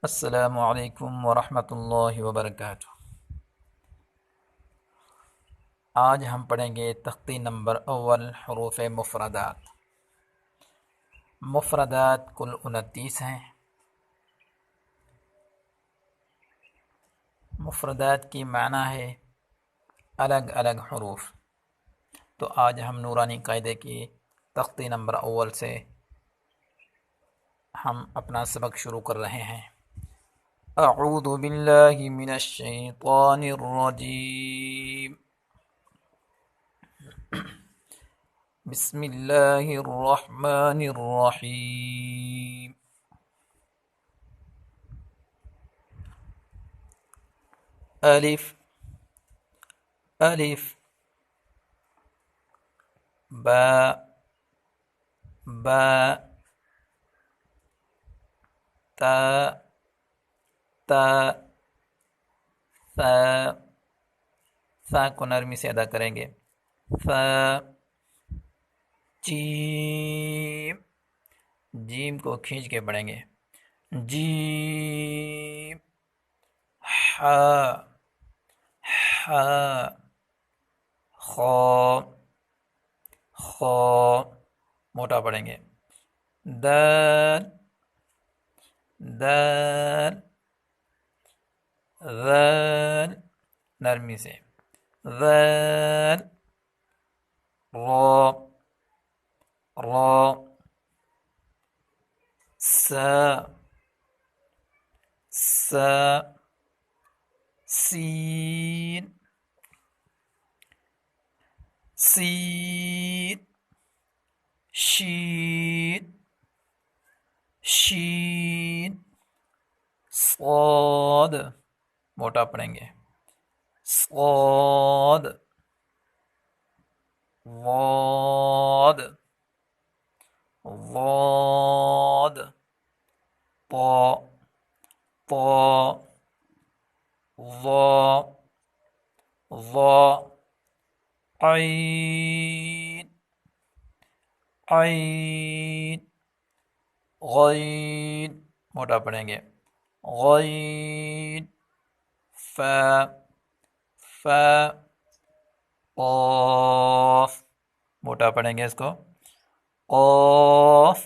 السلام علیکم ورحمۃ اللہ وبرکاتہ۔ آج ہم پڑھیں گے تختی نمبر اول حروف مفردات۔ مفردات کل 29 ہیں۔ مفردات کی معنی ہے الگ الگ حروف۔ تو آج ہم نورانی قاعدے کی تختی نمبر اول سے ہم اپنا سبق شروع کر رہے ہیں۔ اعوذ باللہ من الشیطان الرجیم، بسم اللہ الرحمن الرحیم۔ الف الف، با با، تا تا، ثا ثا کو نرمی سے ادا کریں گے، ثا، جیم جیم کو کھینچ کے پڑھیں گے، جیم، حا حا، خا خا موٹا پڑھیں گے، دال دال، ذال نرمی سے، ذال، را را، سا سا، سین سین، شین شین، صاد موٹا پڑھیں گے، صاد، ضاد ضاد، طا طا، ظا ظا، عین عین، غین موٹا پڑھیں گے، غین، فا فا، قاف موٹا پڑھیں گے اس کو، قاف،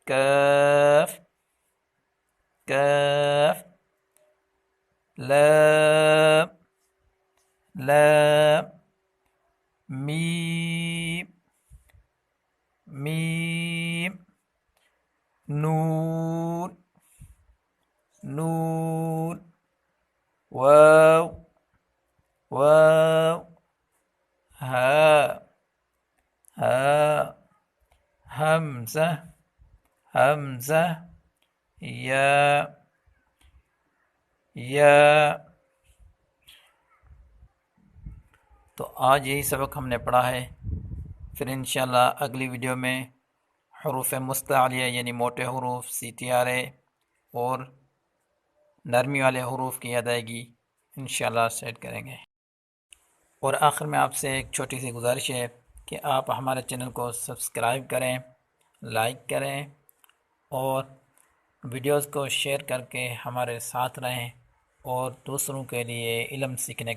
کاف کاف، لام لام، میم میم، نون نون، واو واو، ہا ہا، حمزہ حمزہ، یا یا۔ تو آج یہی سبق ہم نے پڑھا ہے، پھر انشاءاللہ اگلی ویڈیو میں حروف مستعلیہ یعنی موٹے حروف، سیتیارے اور نرمی والے حروف کی ادائیگی انشاءاللہ سیٹ کریں گے۔ اور آخر میں آپ سے ایک چھوٹی سی گزارش ہے کہ آپ ہمارے چینل کو سبسکرائب کریں، لائک کریں اور ویڈیوز کو شیئر کر کے ہمارے ساتھ رہیں اور دوسروں کے لیے علم سیکھنے